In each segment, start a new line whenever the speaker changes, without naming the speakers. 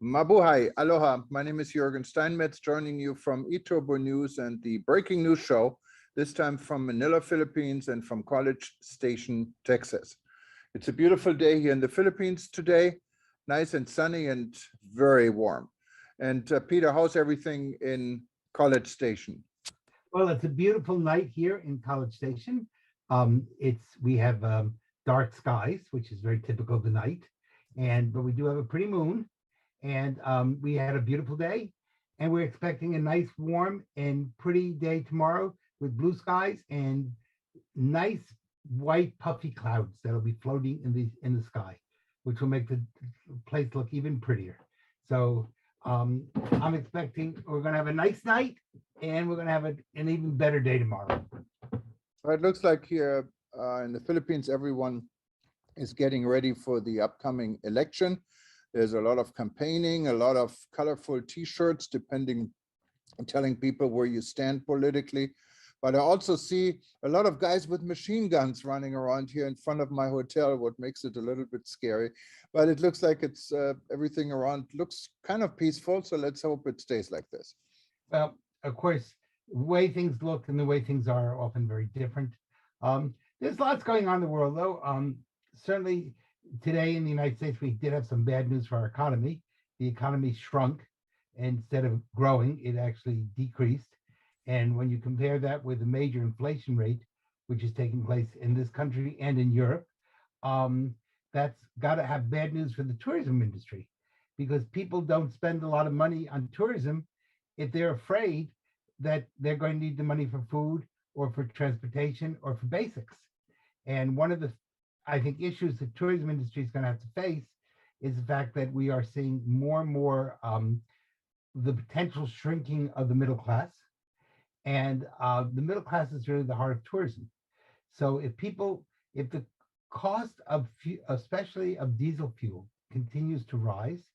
Mabuhay, aloha. My name is Jürgen Steinmetz, joining you from eTurbo News and the Breaking News Show, this time from Manila, Philippines, and from College Station, Texas. It's a beautiful day here in the Philippines today, nice and sunny and very warm. And Peter, how's everything in College Station?
Well, it's a beautiful night here in College Station. We have dark skies, which is very typical of the night, but we do have a pretty moon, and we had a beautiful day, and we're expecting a nice, warm, and pretty day tomorrow with blue skies and nice white puffy clouds that'll be floating in the sky, which will make the place look even prettier. So I'm expecting we're going to have a nice night, and we're going to have an even better day tomorrow.
It looks like here in the Philippines, everyone is getting ready for the upcoming election. There's a lot of campaigning, a lot of colorful T-shirts, telling people where you stand politically. But I also see a lot of guys with machine guns running around here in front of my hotel, what makes it a little bit scary. But it looks like it's everything around looks kind of peaceful. So let's hope it stays like this.
Well, of course, the way things look and the way things are often very different. There's lots going on in the world, though. Certainly today in the United States, we did have some bad news for our economy. The economy shrunk. Instead of growing, it actually decreased. And when you compare that with the major inflation rate, which is taking place in this country and in Europe, that's got to have bad news for the tourism industry, because people don't spend a lot of money on tourism if they're afraid that they're going to need the money for food or for transportation or for basics. And one of the, I think, issues the tourism industry is going to have to face is the fact that we are seeing more and more the potential shrinking of the middle class. And the middle class is really the heart of tourism. So if the cost of, especially of diesel fuel, continues to rise,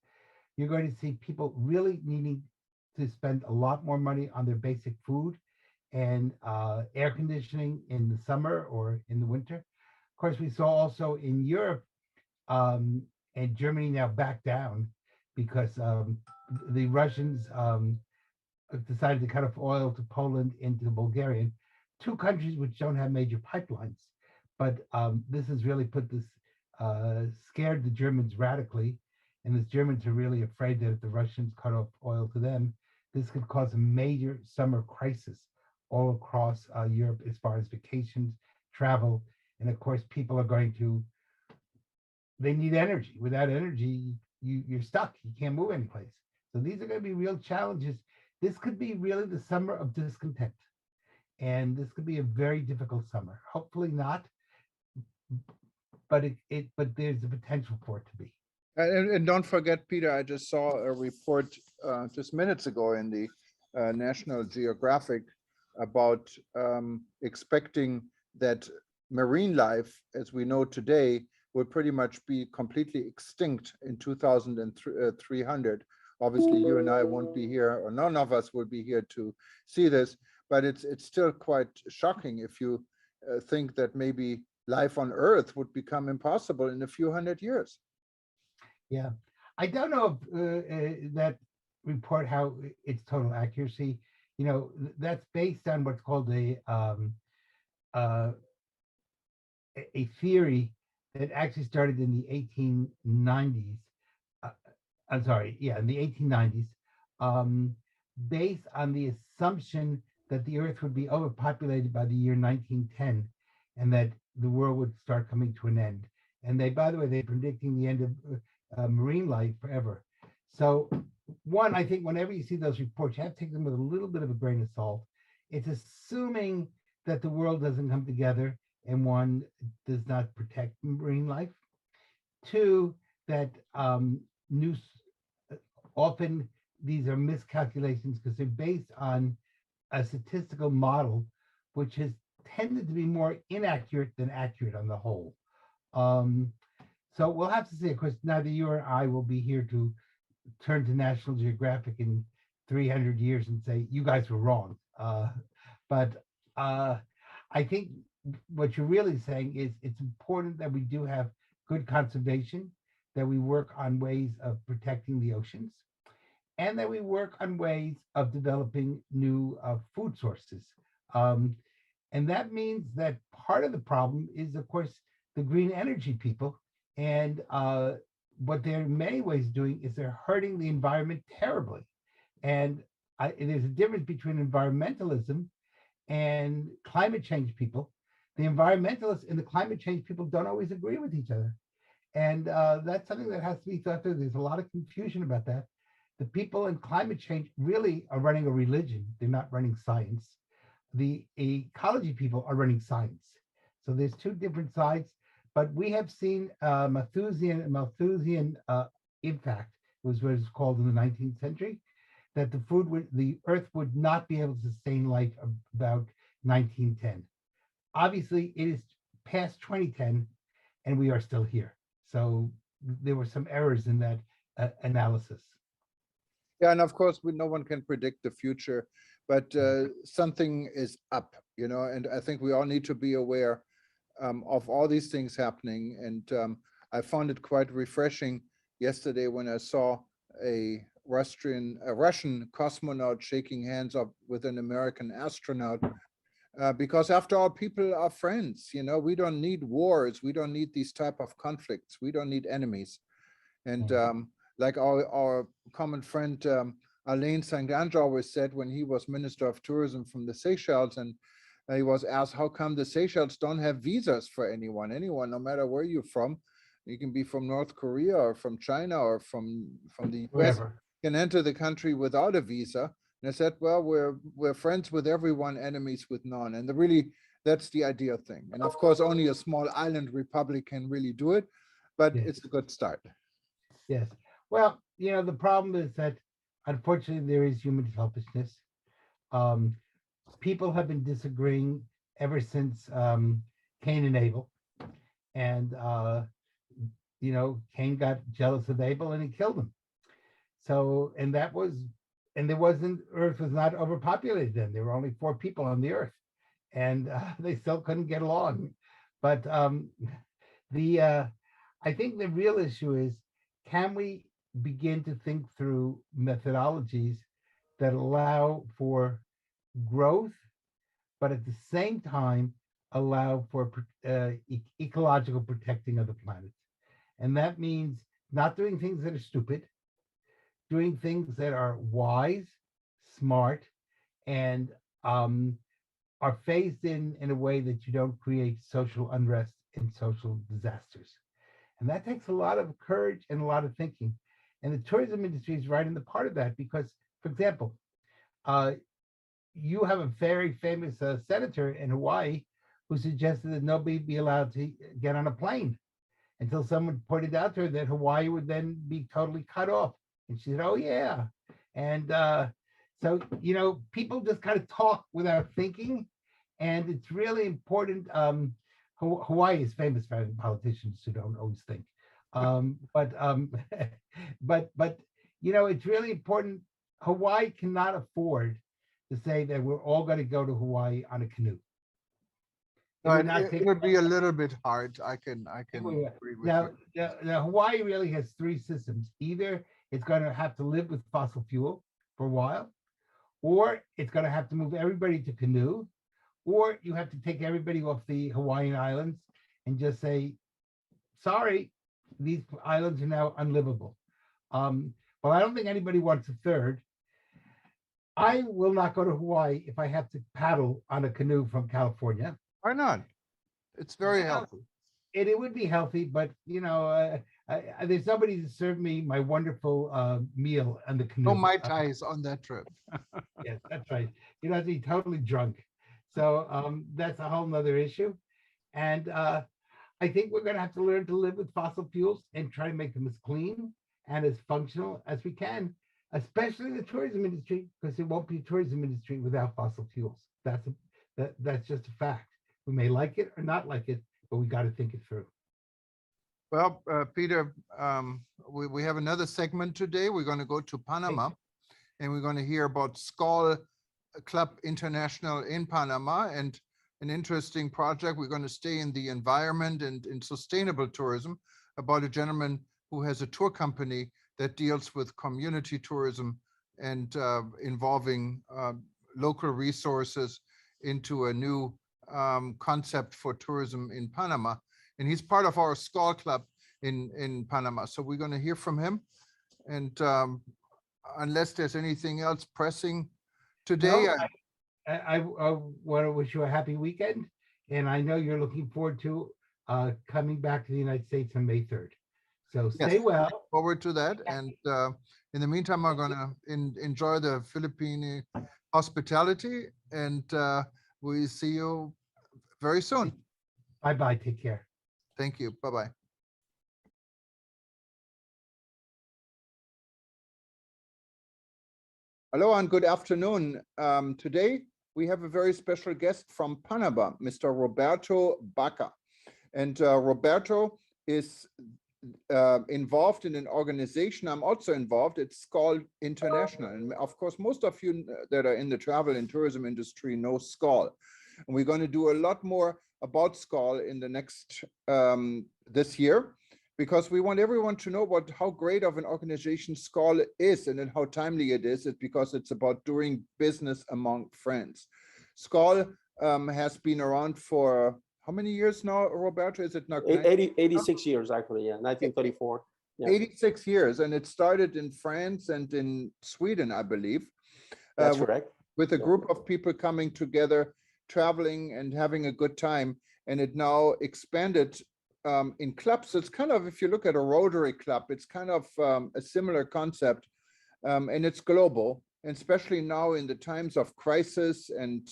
you're going to see people really needing to spend a lot more money on their basic food and air conditioning in the summer or in the winter. Of course, we saw also in Europe and Germany now back down because the Russians decided to cut off oil to Poland and to Bulgaria, two countries which don't have major pipelines. But this has really scared the Germans radically. And the Germans are really afraid that if the Russians cut off oil to them, this could cause a major summer crisis all across Europe as far as vacations, travel. And of course, people are they need energy. Without energy, you're stuck. You can't move anyplace. So these are going to be real challenges. This could be really the summer of discontent. And this could be a very difficult summer. Hopefully not, but there's the potential for it to be.
And don't forget, Peter, I just saw a report just minutes ago in the National Geographic about expecting that marine life, as we know today, will pretty much be completely extinct in 2300. Obviously, you and I won't be here, or none of us will be here to see this, but it's still quite shocking if you think that maybe life on Earth would become impossible in a few hundred years.
Yeah, I don't know if that report, how its total accuracy. That's based on what's called a theory that actually started in the 1890s. I'm sorry, yeah, in the 1890s, based on the assumption that the Earth would be overpopulated by the year 1910, and that the world would start coming to an end. And by the way, they're predicting the end of marine life forever. So one, I think whenever you see those reports, you have to take them with a little bit of a grain of salt. It's assuming that the world doesn't come together and one does not protect marine life. Two, that often these are miscalculations because they're based on a statistical model, which has tended to be more inaccurate than accurate on the whole. So we'll have to see. Of course, neither you or I will be here to turn to National Geographic in 300 years and say, you guys were wrong. But I think what you're really saying is it's important that we do have good conservation, that we work on ways of protecting the oceans, and that we work on ways of developing new food sources. Um, and that means that part of the problem is, of course, the green energy people. And what they're in many ways doing is they're hurting the environment terribly. And there's a difference between environmentalism and climate change people. The environmentalists and the climate change people don't always agree with each other. And that's something that has to be thought through. There's a lot of confusion about that. The people in climate change really are running a religion. They're not running science. The ecology people are running science. So there's two different sides, but we have seen Malthusian impact, was what it's called in the 19th century, that the earth would not be able to sustain life about 1910. Obviously, it is past 2010, and we are still here. So there were some errors in that analysis.
Yeah, and of course, no one can predict the future, but something is up, and I think we all need to be aware of all these things happening. And I found it quite refreshing yesterday when I saw a Russian cosmonaut shaking hands up with an American astronaut. Because after all, people are friends. We don't need wars. We don't need these type of conflicts. We don't need enemies. And like our common friend Alain Sangange always said when he was Minister of Tourism from the Seychelles, and he was asked, how come the Seychelles don't have visas for anyone, no matter where you're from? You can be from North Korea or from China or from the US,
Whatever.
can enter the country without a visa. And I said, well, we're friends with everyone, enemies with none. And that's the ideal thing. And of course, only a small island republic can really do it, but
Yes.
it's a good start.
Yes. Well, the problem is that unfortunately there is human selfishness. Um, People have been disagreeing ever since Cain and Abel. And, Cain got jealous of Abel and he killed him. So, and Earth was not overpopulated then. There were only 4 people on the Earth, and they still couldn't get along. But I think the real issue is, can we begin to think through methodologies that allow for growth, but at the same time allow for ecological protecting of the planet? And that means not doing things that are stupid, doing things that are wise, smart, and are phased in a way that you don't create social unrest and social disasters. And that takes a lot of courage and a lot of thinking. And the tourism industry is right in the part of that because, for example, you have a very famous senator in Hawaii who suggested that nobody be allowed to get on a plane until someone pointed out to her that Hawaii would then be totally cut off. And she said, oh, yeah. And so, people just kind of talk without thinking. And it's really important. Hawaii is famous for having politicians who don't always think. But it's really important. Hawaii cannot afford to say that we're all going to go to Hawaii on a canoe.
It would be a little bit hard. I can agree with
now,
you.
now, Hawaii really has 3 systems. Either it's going to have to live with fossil fuel for a while, or it's going to have to move everybody to canoe, or you have to take everybody off the Hawaiian Islands and just say, sorry, these islands are now unlivable. Well, I don't think anybody wants a third. I will not go to Hawaii if I have to paddle on a canoe from California.
Why not? It's very healthy.
It would be healthy, but there's nobody to serve me my wonderful meal on the canoe.
No Mai Tais on that trip.
Yes, that's right. You have to be totally drunk. So that's a whole nother issue. And I think we're going to have to learn to live with fossil fuels and try to make them as clean and as functional as we can, especially the tourism industry, because there won't be a tourism industry without fossil fuels. That's just a fact. We may like it or not like it, but we got to think it through.
Well, Peter, we have another segment today. We're going to go to Panama, and we're going to hear about Skull Club International in Panama and an interesting project. We're going to stay in the environment and in sustainable tourism about a gentleman who has a tour company that deals with community tourism and involving local resources into a new concept for tourism in Panama. And he's part of our Skull Club in Panama. So we're going to hear from him. And unless there's anything else pressing today,
No, I want to wish you a happy weekend, and I know you're looking forward to coming back to the United States on May 3rd. So
yes,
stay well.
forward to that. And in the meantime, I'm going to enjoy the Philippine hospitality, and we see you very soon.
Bye-bye. Take care.
Thank you. Bye-bye. Hello and good afternoon. Today, we have a very special guest from Panama, Mr. Roberto Baca. And Roberto is involved in an organization. I'm also involved. It's called International. And of course, most of you that are in the travel and tourism industry know SCOL. And we're going to do a lot more about SCOL in the next, this year, because we want everyone to know how great of an organization SCOL is and how timely it is. It's because it's about doing business among friends. SCOL has been around for how many years now, Roberto? Is it not
86 years, actually, yeah, 1934. Yeah.
86 years, and it started in France and in Sweden, I believe.
That's correct.
With a group of people coming together, traveling and having a good time, and it now expanded in clubs. It's kind of, if you look at a Rotary Club, it's kind of a similar concept, and it's global, and especially now in the times of crisis and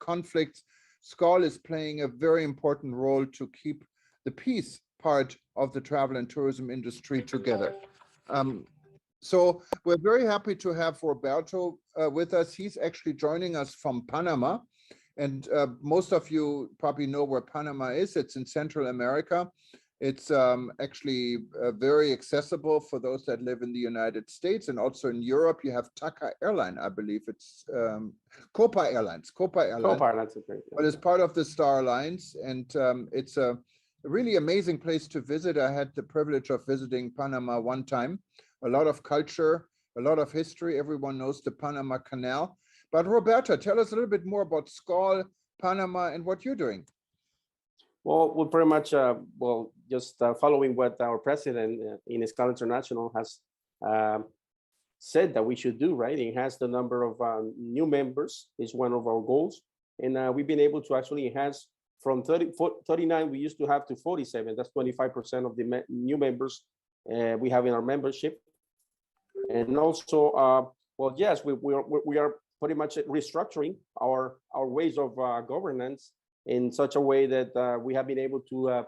conflicts. SCOL is playing a very important role to keep the peace part of the travel and tourism industry together. So we're very happy to have Roberto with us. He's actually joining us from Panama. And most of you probably know where Panama is. It's in Central America. It's actually very accessible for those that live in the United States, and also in Europe. You have TACA Airline, I believe it's Copa Airlines.
Copa Airlines, okay.
But it's part of the Star Alliance, and it's a really amazing place to visit. I had the privilege of visiting Panama one time. A lot of culture, a lot of history. Everyone knows the Panama Canal. But Roberto, tell us a little bit more about SCOL, Panama, and what you're doing.
Well, we're pretty much, just following what our president in SCOL International has said that we should do, right? It has the number of new members is one of our goals. And we've been able to actually enhance from 39, we used to have to 47. That's 25% of the new members we have in our membership. And also, well, yes, we are pretty much restructuring our ways of governance in such a way that we have been able to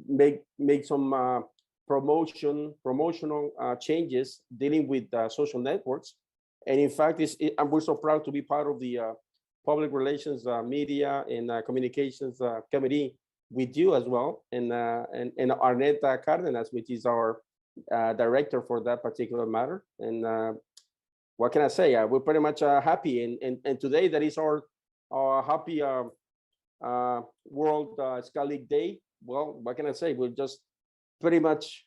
make some promotional changes dealing with social networks. And in fact, we're so proud to be part of the public relations, media, and communications committee with you as well, and Arnetta Cardenas, which is our director for that particular matter. And what can I say? We're pretty much happy, and today that is our happy World SCOL League Day. Well, what can I say? We're just pretty much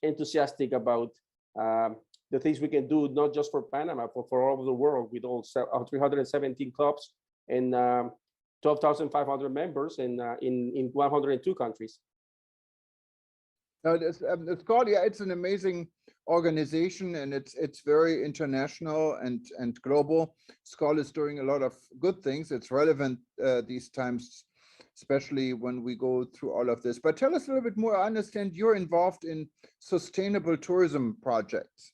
enthusiastic about the things we can do, not just for Panama, but for all over the world, with all 317 clubs and 12,500 members in 102 countries.
It's called, yeah, it's an amazing organization, and it's very international and global. SCOL is doing a lot of good things. It's relevant these times, especially when we go through all of this. But tell us a little bit more. I understand you're involved in sustainable tourism projects.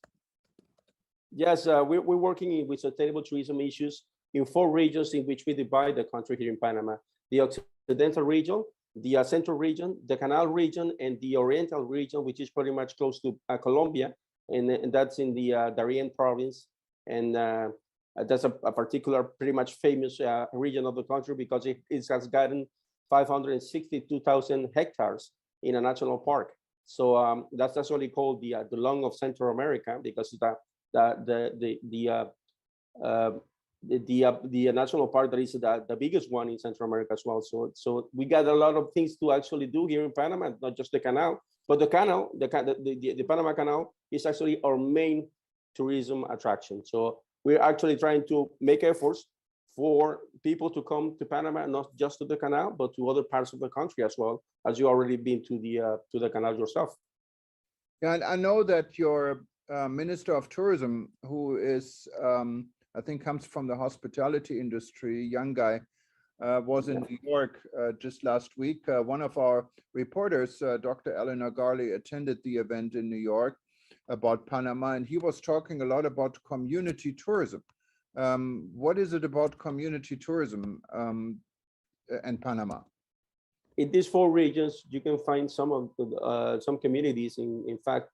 Yes, we're working with sustainable tourism issues in 4 regions in which we divide the country here in Panama: the Occidental region, the Central region, the Canal region, and the Oriental region, which is pretty much close to Colombia, and that's in the Darien province. And that's a particular, pretty much famous region of the country because it has gotten 562,000 hectares in a national park. So that's actually called the lung of Central America, because the national park that is the biggest one in Central America as well. So we got a lot of things to actually do here in Panama, not just the canal, but the canal, the Panama Canal is actually our main tourism attraction. So we're actually trying to make efforts for people to come to Panama, not just to the canal, but to other parts of the country as well, as you already been to the canal yourself.
Yeah, and I know that your Minister of Tourism, who is, I think, comes from the hospitality industry, young guy, was in New York just last week. One of our reporters, Dr. Eleanor Garley, attended the event in New York about Panama, and he was talking a lot about community tourism. What is it about community tourism and Panama?
In these 4 regions, you can find some communities. In fact,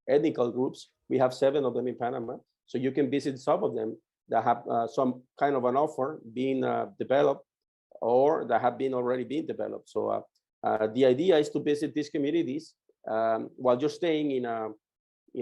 ethnical groups. We have 7 of them in Panama, so you can visit some of them that have some kind of an offer being developed, or that have been already been developed. So the idea is to visit these communities while you're staying in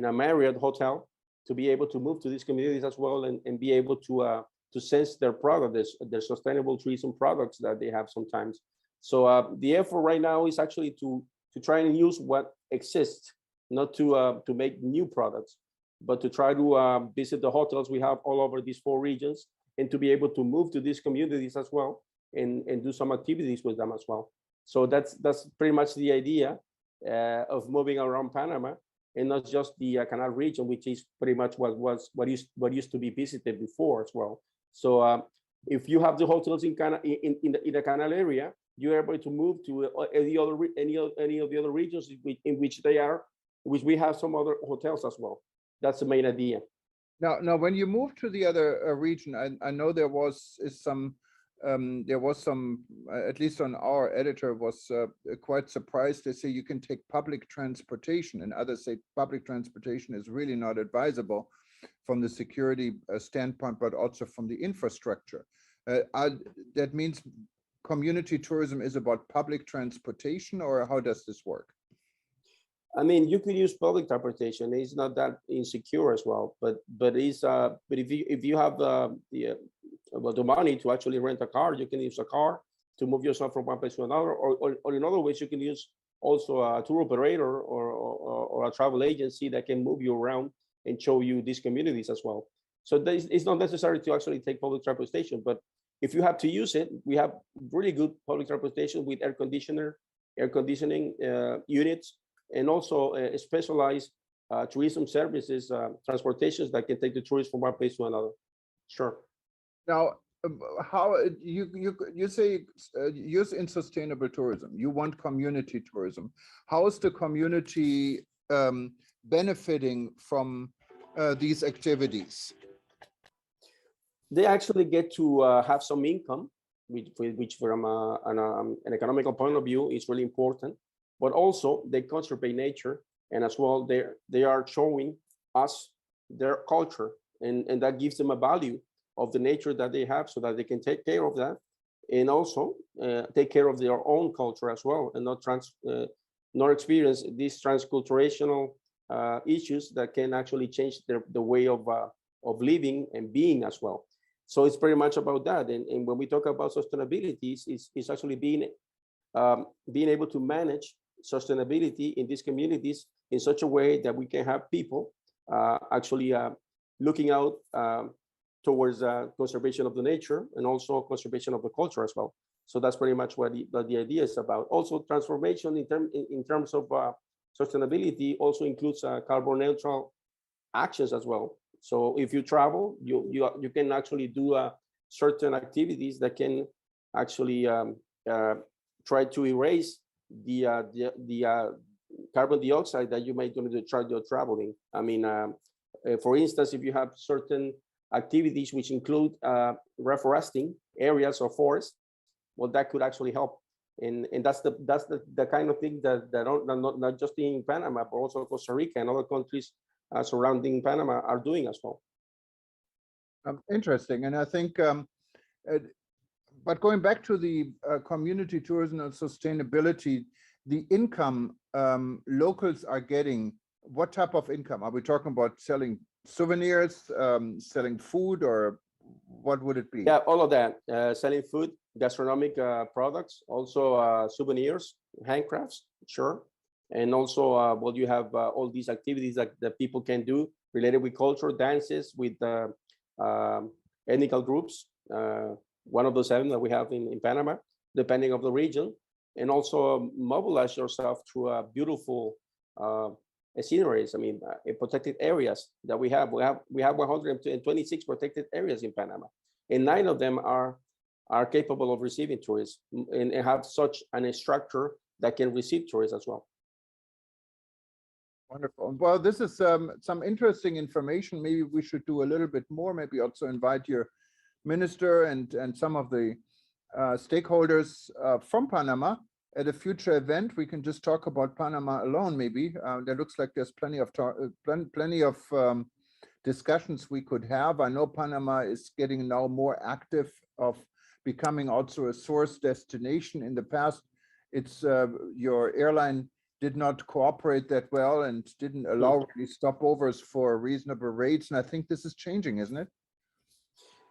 a Marriott hotel, to be able to move to these communities as well, and be able to sense their product, their sustainable tourism products that they have sometimes. So the effort right now is actually to try and use what exists, not to make new products, but to try to visit the hotels we have all over these 4 regions, and to be able to move to these communities as well, and do some activities with them as well. So that's pretty much the idea of moving around Panama, and not just the canal region, which is pretty much what used to be visited before as well. So if you have the hotels in the canal area, you're able to move to any of the other regions in which they are, which we have some other hotels as well. That's the main idea.
Now, when you move to the other region, I know there was some, at least on our editor was quite surprised. They say you can take public transportation, and others say public transportation is really not advisable from the security standpoint, but also from the infrastructure. That means community tourism is about public transportation, or how does this work?
I mean, you could use public transportation. It's not that insecure as well, but if you have the money to actually rent a car, you can use a car to move yourself from one place to another, or in other ways, you can use also a tour operator or a travel agency that can move you around and show you these communities as well. So it's not necessary to actually take public transportation, but if you have to use it, we have really good public transportation with air conditioning units, and also specialized tourism services, transportations that can take the tourists from one place to another. Sure.
Now, how you say use in sustainable tourism, you want community tourism. How is the community benefiting from these activities?
They actually get to have some income, which from an economical point of view is really important, but also they conserve nature, and as well they are showing us their culture, and that gives them a value of the nature that they have, so that they can take care of that, and also take care of their own culture as well, and not experience these transculturational issues that can actually change the way of living and being as well. So it's pretty much about that. And when we talk about sustainability, it's actually being able to manage sustainability in these communities in such a way that we can have people actually looking out towards conservation of the nature, and also conservation of the culture as well. So that's pretty much what the idea is about. Also, transformation in terms of sustainability also includes carbon neutral actions as well. So if you travel, you can actually do certain activities that can actually try to erase the carbon dioxide that you might do to try your traveling. I mean, for instance, if you have certain activities which include reforesting areas or forests, well, that could actually help. And that's the kind of thing that not just in Panama, but also Costa Rica and other countries surrounding Panama are doing as well.
Interesting. And I think, but going back to the community tourism and sustainability, the income locals are getting, what type of income? Are we talking about selling souvenirs, selling food, or what would it be?
Yeah, all of that. Selling food, gastronomic products, also souvenirs, handcrafts, sure. And also, well, you have all these activities that people can do related with culture, dances, with ethnical groups. One of those 7 that we have in Panama, depending of the region. And also mobilize yourself through beautiful sceneries. I mean, protected areas that we have. We have 126 protected areas in Panama, and 9 of them are capable of receiving tourists and have such an structure that can receive tourists as well.
Wonderful. Well, this is some interesting information. Maybe we should do a little bit more. Maybe also invite your minister and some of the stakeholders from Panama at a future event. We can just talk about Panama alone. Maybe there looks like there's plenty of discussions we could have. I know Panama is getting now more active of becoming also a source destination. In the past, it's your airline did not cooperate that well and didn't allow really stopovers for reasonable rates. And I think this is changing, isn't it?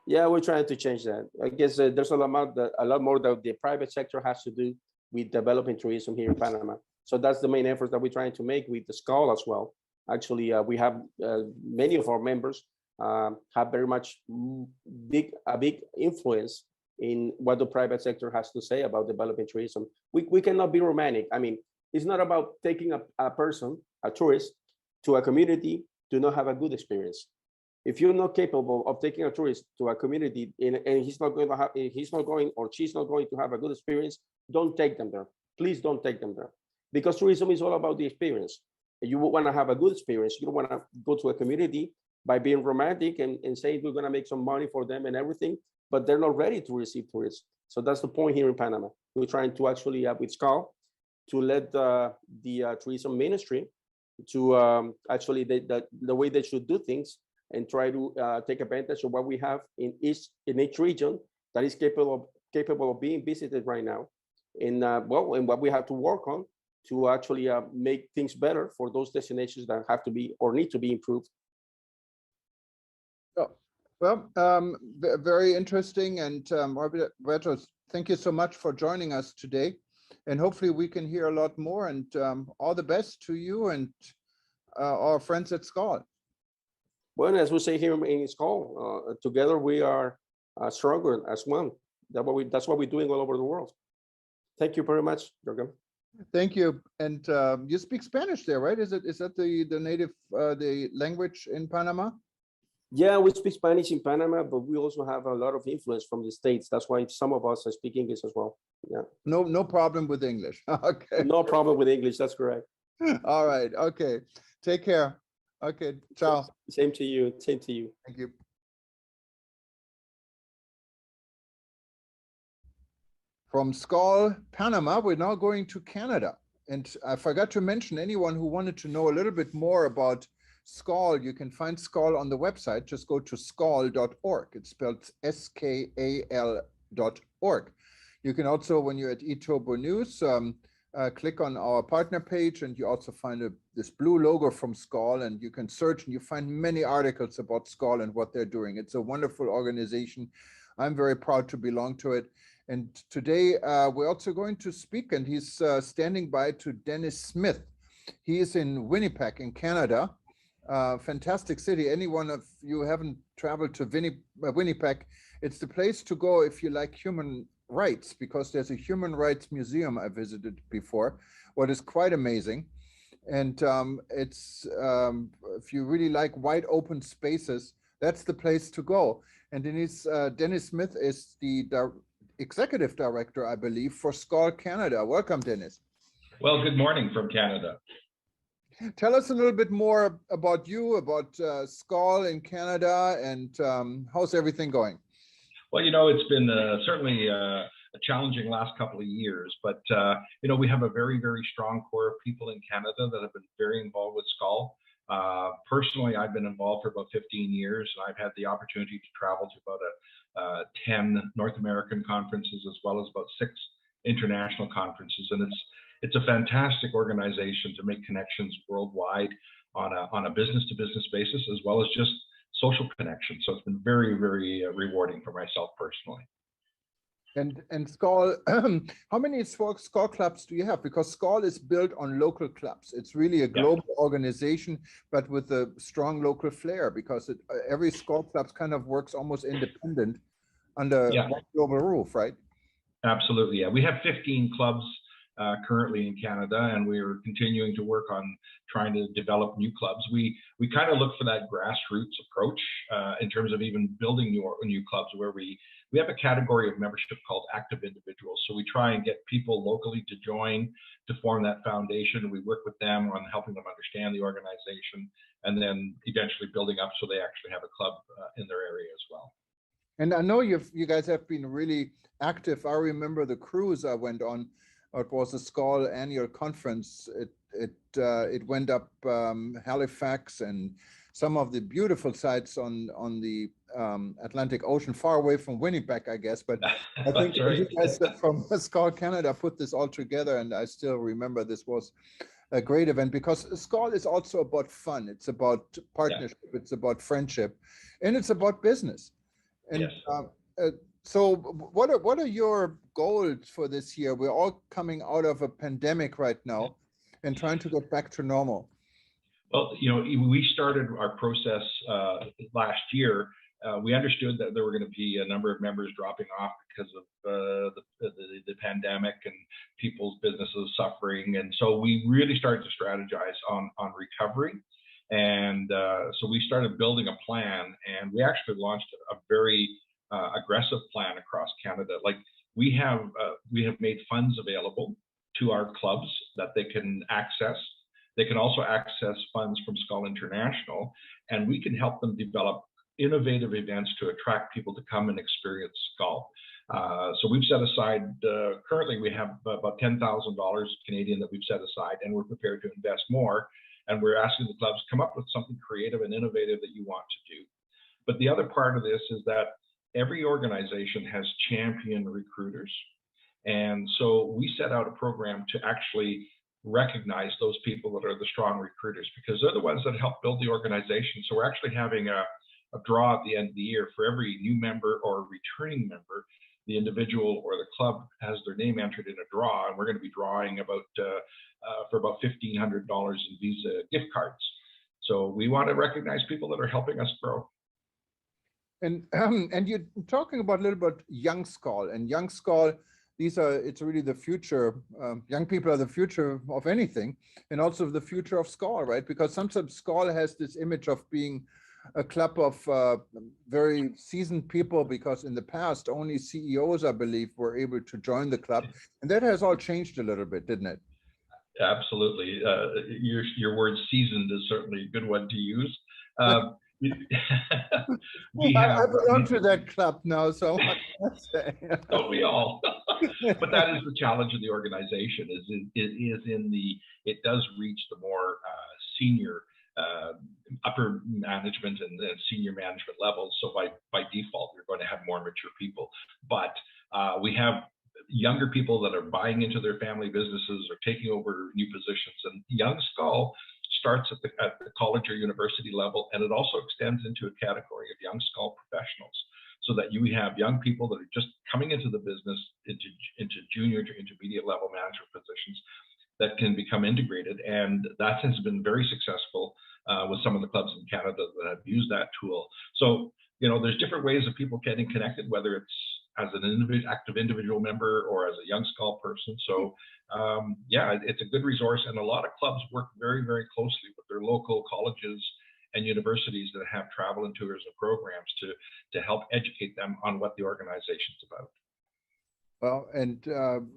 Yeah, we're trying to change that. I guess there's a lot more that the private sector has to do with developing tourism here in Panama. So that's the main effort that we're trying to make with the SCOL as well. Actually, we have many of our members have very much a big influence in what the private sector has to say about developing tourism. We cannot be romantic. I mean, it's not about taking a person, a tourist, to a community to not have a good experience. If you're not capable of taking a tourist to a community and he's not going or she's not going to have a good experience, don't take them there. Please don't take them there, because tourism is all about the experience. You want to have a good experience. You don't want to go to a community by being romantic and saying we're going to make some money for them and everything, but they're not ready to receive tourists. So that's the point here in Panama. We're trying to actually, with SCAL, to let the tourism ministry to actually the way they should do things, and try to take advantage of what we have in each region that is capable of being visited right now, and what we have to work on to actually make things better for those destinations that have to be or need to be improved.
Oh, well, very interesting. And Roberto, thank you so much for joining us today. And hopefully we can hear a lot more, and all the best to you and our friends at SCAL.
Well, as we say here in SCAL, together we are stronger as one. That's what we're doing all over the world. Thank you very much, Jürgen.
Thank you. And you speak Spanish there, right? Is that the native the language in Panama?
Yeah, we speak Spanish in Panama, but we also have a lot of influence from the States. That's why some of us speak English as well. Yeah.
No problem with English. Okay.
No problem with English. That's correct.
All right. Okay. Take care. Okay. Ciao.
Same to you. Same to you.
Thank you. From SCAL, Panama, we're now going to Canada. And I forgot to mention, anyone who wanted to know a little bit more about SCAL, you can find SCAL on the website. Just go to scal.org. It's spelled SKAL.org. You can also, when you're at eTurbo News, click on our partner page, and you also find this blue logo from SCAL, and you can search and you find many articles about SCAL and what they're doing. It's a wonderful organization. I'm very proud to belong to it. And today we're also going to speak, and he's standing by, to Dennis Smith. He is in Winnipeg in Canada. Fantastic city. Anyone of you haven't traveled to Winnipeg, it's the place to go if you like human rights, because there's a human rights museum I visited before, what is quite amazing. And it's if you really like wide open spaces, that's the place to go. And Dennis Smith is the executive director, I believe, for SCAL Canada. Welcome, Dennis.
Well, good morning from Canada.
Tell us a little bit more about you, about SCAL in Canada, and how's everything going?
Well, it's been certainly a challenging last couple of years, but we have a very, very strong core of people in Canada that have been very involved with SCAL. Personally, I've been involved for about 15 years, and I've had the opportunity to travel to about 10 North American conferences, as well as about 6 international conferences. And it's a fantastic organization to make connections worldwide on a business-to-business basis, as well as just social connection. So it's been very, very rewarding for myself personally.
And Skull, how many Skull clubs do you have? Because Skull is built on local clubs. It's really a global organization, but with a strong local flair, because every Skull club kind of works almost independent under one global roof, right?
Absolutely, yeah. We have 15 clubs currently in Canada, and we're continuing to work on trying to develop new clubs. We kind of look for that grassroots approach in terms of even building new clubs, where we have a category of membership called active individuals. So we try and get people locally to join, to form that foundation. We work with them on helping them understand the organization, and then eventually building up so they actually have a club in their area as well.
And I know you guys have been really active. I remember the cruise I went on. It was a Skull annual conference. It went up Halifax and some of the beautiful sites on the Atlantic Ocean, far away from Winnipeg, I guess. But I think you guys from Skull Canada put this all together, and I still remember this was a great event, because Skull is also about fun. It's about partnership. It's about friendship, and it's about business. And so what are your goals for this year? We're all coming out of a pandemic right now and trying to get back to normal.
Well, we started our process last year. We understood that there were going to be a number of members dropping off because of the pandemic and people's businesses suffering. And so we really started to strategize on recovery. And so we started building a plan, and we actually launched a very aggressive plan across Canada. Like we have made funds available to our clubs that they can access. They can also access funds from Skull International, and we can help them develop innovative events to attract people to come and experience Skull. So we've set aside, currently we have about $10,000 Canadian that we've set aside, and we're prepared to invest more. And we're asking the clubs, come up with something creative and innovative that you want to do. But the other part of this is that every organization has champion recruiters. And so we set out a program to actually recognize those people that are the strong recruiters, because they're the ones that help build the organization. So we're actually having a draw at the end of the year for every new member or returning member. The individual or the club has their name entered in a draw, and we're going to be drawing for about $1,500 in Visa gift cards. So we want to recognize people that are helping us grow.
And you're talking about a little bit young Skull, and young Skull, it's really the future. Young people are the future of anything, and also the future of Skull, right? Because sometimes Skull has this image of being a club of very seasoned people, because in the past only CEOs, I believe, were able to join the club, and that has all changed a little bit, didn't it?
Absolutely. Your word "seasoned" is certainly a good one to use.
I belong to that club now, so what can I say?
Don't we all? But that is the challenge of the organization. It does reach the more senior upper management and senior management levels. So by default, you're going to have more mature people. But we have younger people that are buying into their family businesses or taking over new positions. And Young Skull starts at the college or university level, and it also extends into a category of Young Skull professionals, so that you have young people that are just coming into the business, into junior to intermediate level management positions that can become integrated. And that has been very successful with some of the clubs in Canada that have used that tool. So, there's different ways of people getting connected, whether it's as an active individual member or as a Young Skull person. So it's a good resource, and a lot of clubs work very, very closely with their local colleges and universities that have travel and tourism programs to help educate them on what the organization's about.
Well, and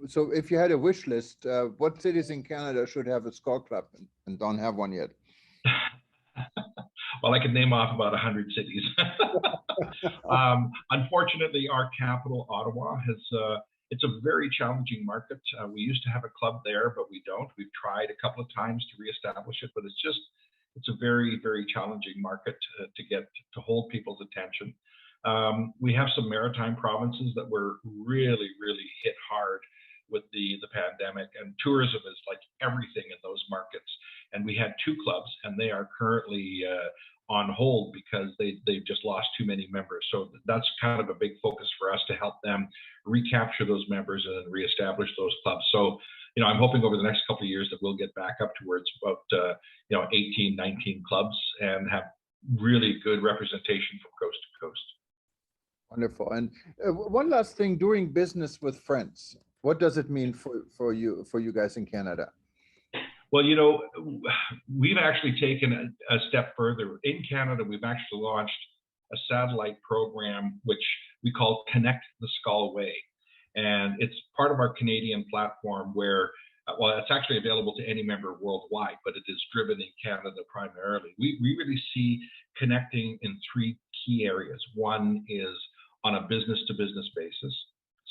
so if you had a wish list, what cities in Canada should have a Skull club and don't have one yet?
Well, I could name off about 100 cities. Unfortunately, our capital, Ottawa, it's a very challenging market. We used to have a club there, but we don't. We've tried a couple of times to reestablish it, but it's a very, very challenging market to hold people's attention. We have some maritime provinces that were really, really hit hard with the pandemic, and tourism is like everything in those markets. And we had 2 clubs, and they are currently on hold because they've just lost too many members. So that's kind of a big focus for us to help them recapture those members and then reestablish those clubs. So, I'm hoping over the next couple of years that we'll get back up towards about, 18, 19 clubs and have really good representation from coast to coast.
Wonderful. And one last thing, doing business with friends. What does it mean for you guys in Canada?
Well, we've actually taken a step further. In Canada, we've actually launched a satellite program, which we call Connect the Skull Way. And it's part of our Canadian platform where, it's actually available to any member worldwide, but it is driven in Canada primarily. We really see connecting in three key areas. One is on a business-to-business basis.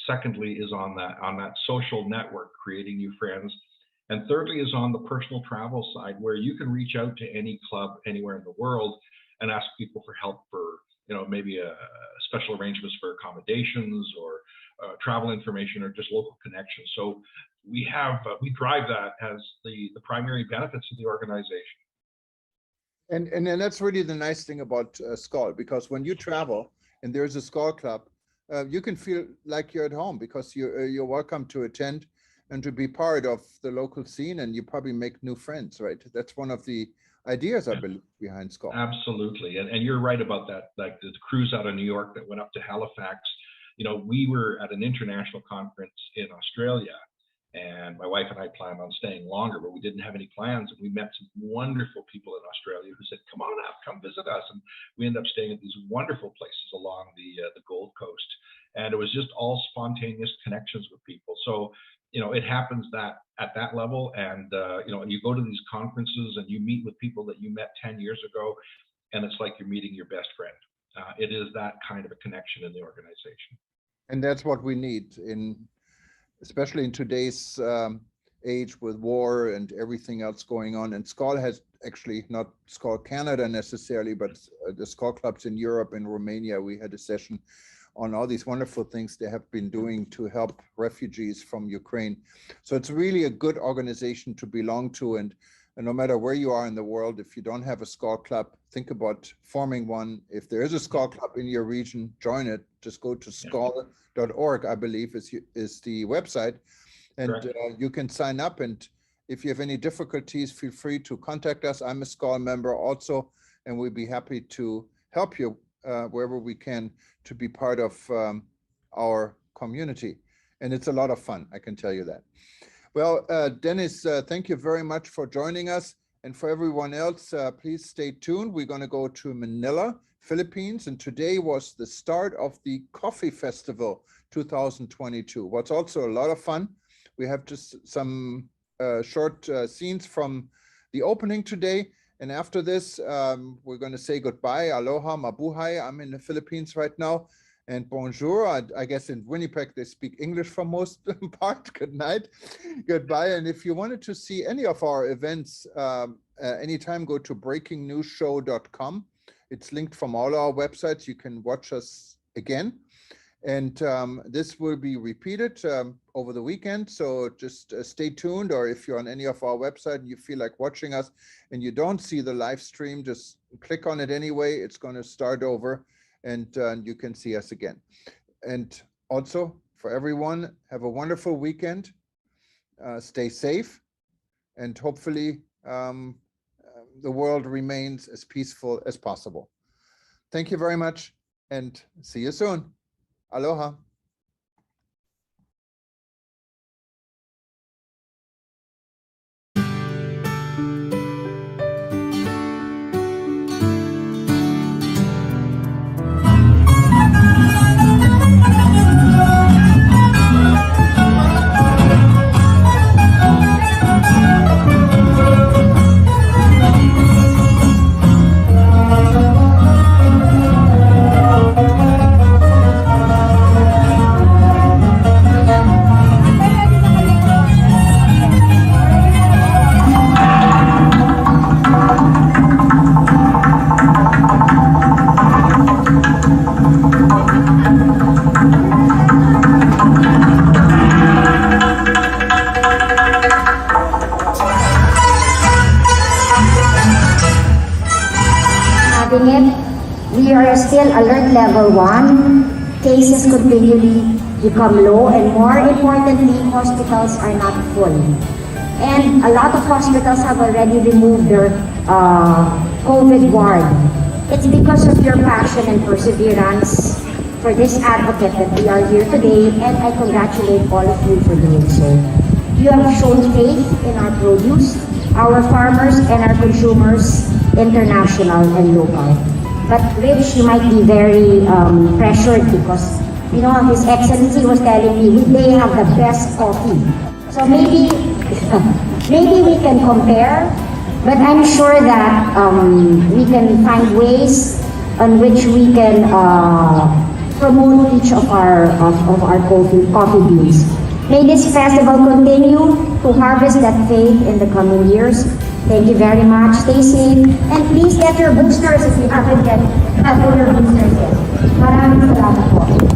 Secondly is on that social network, creating new friends. And thirdly is on the personal travel side, where you can reach out to any club anywhere in the world and ask people for help for, maybe a special arrangements for accommodations or travel information or just local connections. So we drive that as the primary benefits of the organization.
And that's really the nice thing about Skull, because when you travel and there's a Skull club, you can feel like you're at home because you're welcome to attend and to be part of the local scene, and you probably make new friends, right? That's one of the ideas, I believe, behind Skull.
Absolutely, and you're right about that. Like the cruise out of New York that went up to Halifax, we were at an international conference in Australia, and my wife and I planned on staying longer, but we didn't have any plans, and we met some wonderful people in Australia who said, "Come on up, come visit us," and we ended up staying at these wonderful places along the Gold Coast, and it was just all spontaneous connections with people. So it happens that at that level, and you go to these conferences and you meet with people that you met 10 years ago, and it's like you're meeting your best friend. It is that kind of a connection in the organization.
And that's what we need, especially in today's age with war and everything else going on. And Skull has actually, not Skull Canada necessarily, but the Skull clubs in Europe and Romania. We had a session on all these wonderful things they have been doing to help refugees from Ukraine. So it's really a good organization to belong to. And no matter where you are in the world, if you don't have a Skull club, think about forming one. If there is a Skull club in your region, join it. Just go to skull.org, I believe is the website. And you can sign up. And if you have any difficulties, feel free to contact us. I'm a Skull member also, and we'd be happy to help you wherever we can to be part of our community. And it's a lot of fun, I can tell you that. Well, Dennis, thank you very much for joining us. And for everyone else, please stay tuned. We're going to go to Manila, Philippines. And today was the start of the Coffee Festival 2022. What's also a lot of fun. We have just some short scenes from the opening today. And after this, we're going to say goodbye. Aloha, mabuhay. I'm in the Philippines right now. And bonjour. I guess in Winnipeg, they speak English for most part. Good night. Goodbye. And if you wanted to see any of our events, anytime, go to breakingnewsshow.com. It's linked from all our websites. You can watch us again. And this will be repeated over the weekend. So just stay tuned, or if you're on any of our website and you feel like watching us and you don't see the live stream, just click on it anyway. It's going to start over and you can see us again. And also for everyone, have a wonderful weekend. Stay safe, and hopefully the world remains as peaceful as possible. Thank you very much, and see you soon. Aloha.
having it. We are still alert level 1. Cases continually become low, and more importantly, hospitals are not full. And a lot of hospitals have already removed their COVID ward. It's because of your passion and perseverance for this advocate that we are here today, and I congratulate all of you for doing so. You have shown faith in our produce, our farmers, and our consumers, international and local. But Rich, you might be very pressured because, you know, His Excellency was telling me they have the best coffee. So maybe, maybe we can compare, but I'm sure that we can find ways on which we can promote each of our coffee beans. May this festival continue to harvest that faith in the coming years. Thank you very much. Stay safe. And please get your boosters if you haven't get your boosters yet. Maraming salamat po.